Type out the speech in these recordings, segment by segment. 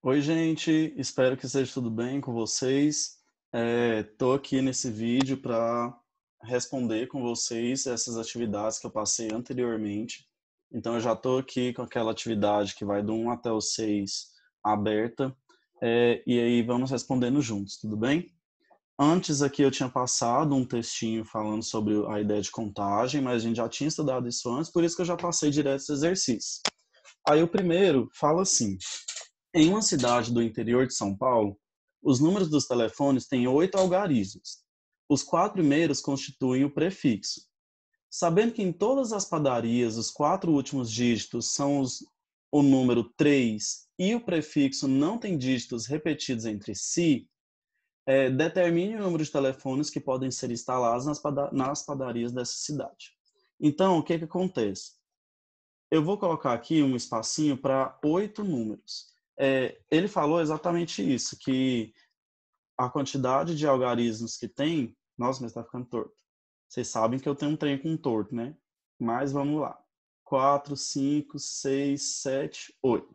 Oi, gente, espero que esteja tudo bem com vocês. Estou aqui nesse vídeo para responder com vocês essas atividades que eu passei anteriormente. Então, eu já estou aqui com aquela atividade que vai do 1 até o 6 aberta, e aí vamos respondendo juntos, tudo bem? Antes aqui eu tinha passado um textinho falando sobre a ideia de contagem, mas a gente já tinha estudado isso antes, por isso que eu já passei direto esse exercício. Aí o primeiro fala assim: em uma cidade do interior de São Paulo, os números dos telefones têm 8 algarismos. Os 4 primeiros constituem o prefixo. Sabendo que em todas as padarias os 4 últimos dígitos são o número 3 e o prefixo não tem dígitos repetidos entre si, determine o número de telefones que podem ser instalados nas padarias dessa cidade. Então, o que acontece? Eu vou colocar aqui um espacinho para 8 números. Ele falou exatamente isso, que a quantidade de algarismos que tem... Nossa, mas está ficando torto. Vocês sabem que eu tenho um trem com torto, né? Mas vamos lá. 4, 5, 6, 7, 8.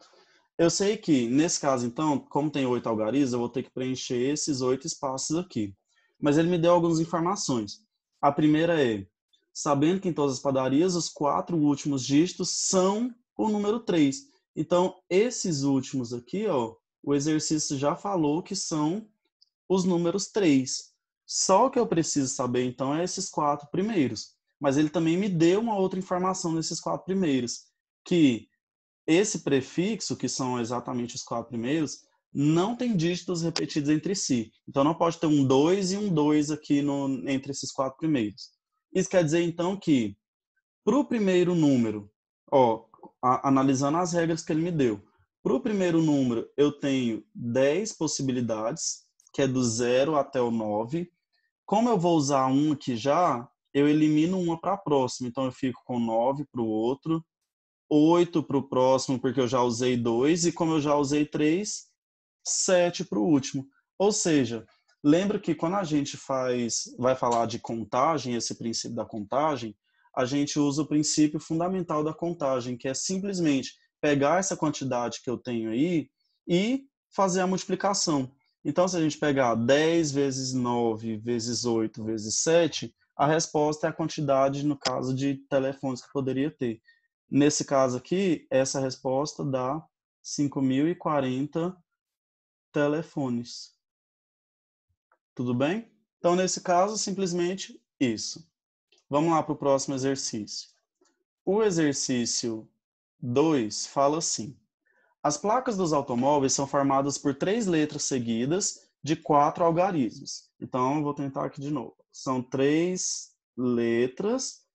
Eu sei que, nesse caso, então, como tem 8 algarismos, eu vou ter que preencher esses 8 espaços aqui. Mas ele me deu algumas informações. A primeira é: sabendo que em todas as padarias os 4 últimos dígitos são o número 3. Então, esses últimos aqui, ó, o exercício já falou que são os números 3. Só o que eu preciso saber, então, é esses 4 primeiros. Mas ele também me deu uma outra informação nesses 4 primeiros, que esse prefixo, que são exatamente os 4 primeiros, não tem dígitos repetidos entre si. Então, não pode ter um 2 e um 2 aqui entre esses 4 primeiros. Isso quer dizer, então, que para o primeiro número, ó, analisando as regras que ele me deu, para o primeiro número eu tenho 10 possibilidades, que é do 0 até o 9. Como eu vou usar um aqui já, eu elimino uma para a próxima. Então eu fico com 9 para o outro, 8 para o próximo, porque eu já usei 2, e como eu já usei 3, 7 para o último. Ou seja, lembra que quando a gente vai falar de contagem, esse princípio da contagem, a gente usa o princípio fundamental da contagem, que é simplesmente pegar essa quantidade que eu tenho aí e fazer a multiplicação. Então, se a gente pegar 10 vezes 9 vezes 8 vezes 7, a resposta é a quantidade, no caso, de telefones que poderia ter. Nesse caso aqui, essa resposta dá 5.040 telefones. Tudo bem? Então, nesse caso, simplesmente isso. Vamos lá para o próximo exercício. O exercício 2 fala assim: as placas dos automóveis são formadas por 3 letras seguidas de 4 algarismos. Então, eu vou tentar aqui de novo. São 3 letras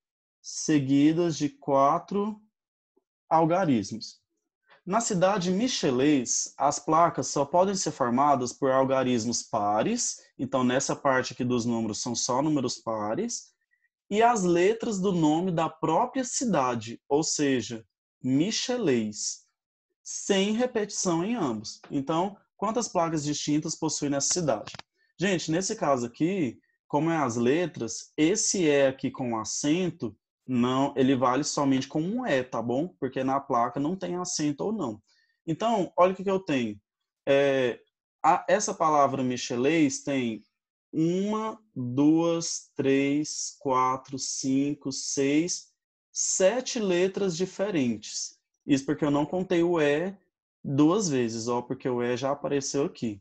seguidas de 4 algarismos. Na cidade michelês, as placas só podem ser formadas por algarismos pares, então nessa parte aqui dos números são só números pares, e as letras do nome da própria cidade, ou seja, michelês, sem repetição em ambos. Então, quantas placas distintas possui nessa cidade? Gente, nesse caso aqui, como é as letras, esse E aqui com acento, não, ele vale somente com um E, tá bom? Porque na placa não tem acento ou não. Então, olha o que eu tenho. Essa palavra michelês tem 1, 2, 3, 4, 5, 6, 7 letras diferentes. Isso porque eu não contei o E 2 vezes, ó, porque o E já apareceu aqui.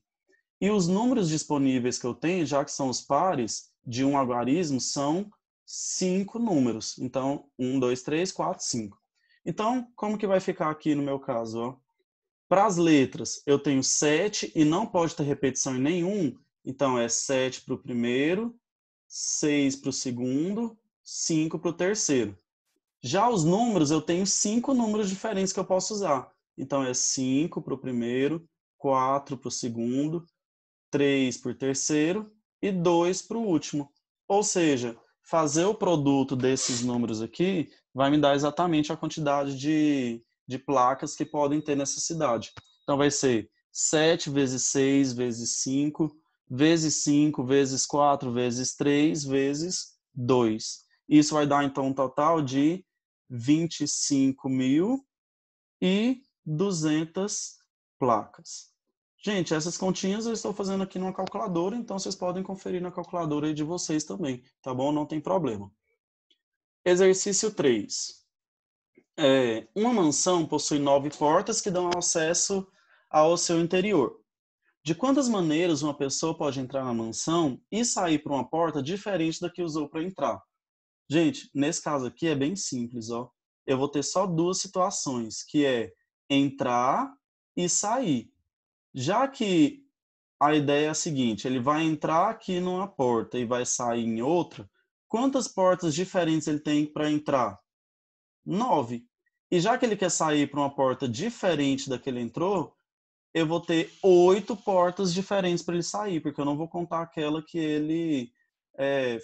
E os números disponíveis que eu tenho, já que são os pares de um algarismo, são 5 números. Então, 1, 2, 3, 4, 5. Então, como que vai ficar aqui no meu caso? Ó? Para as letras, eu tenho 7 e não pode ter repetição em nenhum. Então, é 7 para o primeiro, 6 para o segundo, 5 para o terceiro. Já os números, eu tenho 5 números diferentes que eu posso usar. Então, é 5 para o primeiro, 4 para o segundo, 3 para o terceiro e 2 para o último. Ou seja, fazer o produto desses números aqui vai me dar exatamente a quantidade de placas que podem ter nessa cidade. Então, vai ser 7 vezes 6 vezes 5, vezes 5 vezes 4 vezes 3 vezes 2. Isso vai dar, então, um total de 25.200 placas. Gente, essas continhas eu estou fazendo aqui numa calculadora, então vocês podem conferir na calculadora aí de vocês também, tá bom? Não tem problema. Exercício 3. Uma mansão possui 9 portas que dão acesso ao seu interior. De quantas maneiras uma pessoa pode entrar na mansão e sair por uma porta diferente da que usou para entrar? Gente, nesse caso aqui é bem simples, ó. Eu vou ter só duas situações, que é entrar e sair. Já que a ideia é a seguinte, ele vai entrar aqui numa porta e vai sair em outra, quantas portas diferentes ele tem para entrar? 9. E já que ele quer sair para uma porta diferente da que ele entrou, eu vou ter 8 portas diferentes para ele sair, porque eu não vou contar aquela que ele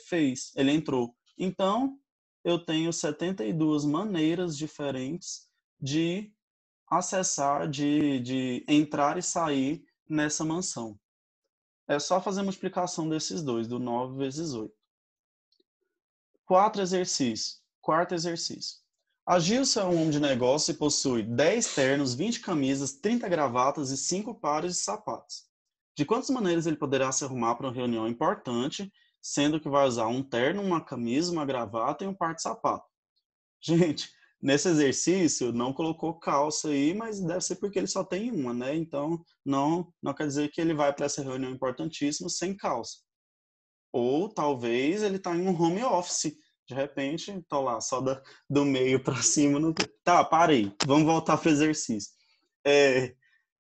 fez, ele entrou. Então, eu tenho 72 maneiras diferentes de acessar, de entrar e sair nessa mansão. É só fazer a multiplicação desses dois, do 9 vezes 8. Quarto exercício. A Gilson é um homem de negócio e possui 10 ternos, 20 camisas, 30 gravatas e 5 pares de sapatos. De quantas maneiras ele poderá se arrumar para uma reunião importante, sendo que vai usar um terno, uma camisa, uma gravata e um par de sapato? Gente, nesse exercício não colocou calça aí, mas deve ser porque ele só tem uma, né? Então, não quer dizer que ele vai para essa reunião importantíssima sem calça. Ou talvez ele está em um home office. De repente, estou lá, só do meio para cima. No... Tá, parei. Vamos voltar para o exercício.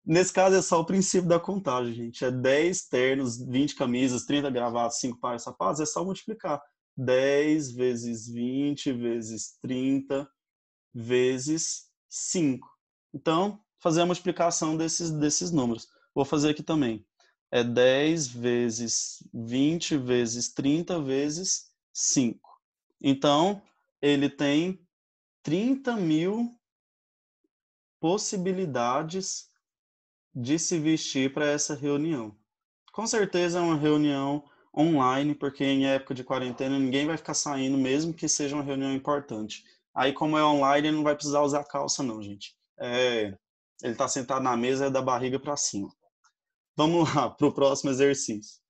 Nesse caso, é só o princípio da contagem, gente. É 10 ternos, 20 camisas, 30 gravatas, 5 pares de sapatos. É só multiplicar. 10 vezes 20 vezes 30 vezes 5. Então, fazer a multiplicação desses números. Vou fazer aqui também. É 10 vezes 20 vezes 30 vezes 5. Então, ele tem 30.000 possibilidades de se vestir para essa reunião. Com certeza é uma reunião online, porque em época de quarentena ninguém vai ficar saindo, mesmo que seja uma reunião importante. Aí, como é online, ele não vai precisar usar calça, não, gente. Ele está sentado na mesa, é da barriga para cima. Vamos lá para o próximo exercício.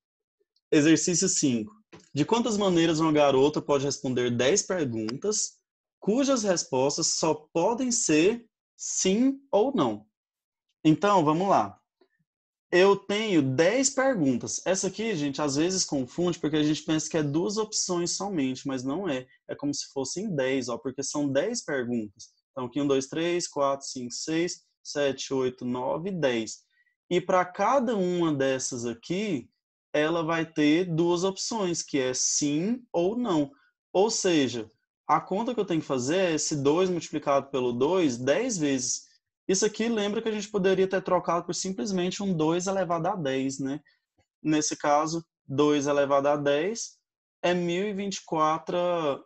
Exercício 5. De quantas maneiras uma garota pode responder 10 perguntas, cujas respostas só podem ser sim ou não? Então, vamos lá. Eu tenho 10 perguntas. Essa aqui, gente, às vezes confunde porque a gente pensa que é 2 opções somente, mas não é. É como se fossem 10, ó, porque são 10 perguntas. Então, aqui 1, 2, 3, 4, 5, 6, 7, 8, 9, 10. E para cada uma dessas aqui, ela vai ter 2 opções, que é sim ou não. Ou seja, a conta que eu tenho que fazer é esse 2 multiplicado pelo 2, 10 vezes. Isso aqui lembra que a gente poderia ter trocado por simplesmente um 2 elevado a 10, né? Nesse caso, 2 elevado a 10 é 1024,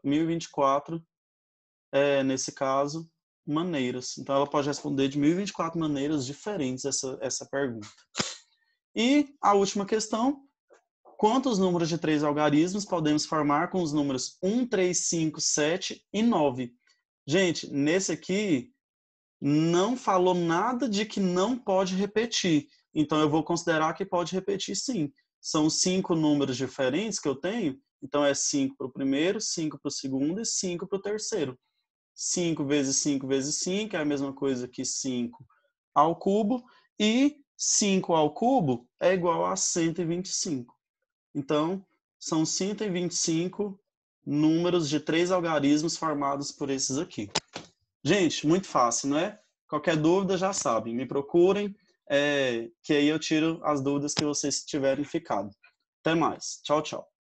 nesse caso, maneiras. Então, ela pode responder de 1024 maneiras diferentes essa pergunta. E a última questão, quantos números de 3 algarismos podemos formar com os números 1, 3, 5, 7 e 9? Gente, nesse aqui, não falou nada de que não pode repetir. Então, eu vou considerar que pode repetir sim. São 5 números diferentes que eu tenho, então é 5 para o primeiro, 5 para o segundo e 5 para o terceiro. 5 vezes 5 vezes 5 é a mesma coisa que 5 ao cubo, e 5 ao cubo é igual a 125. Então, são 125 números de 3 algarismos formados por esses aqui. Gente, muito fácil, não é? Qualquer dúvida já sabem, me procurem, que aí eu tiro as dúvidas que vocês tiverem ficado. Até mais. Tchau, tchau.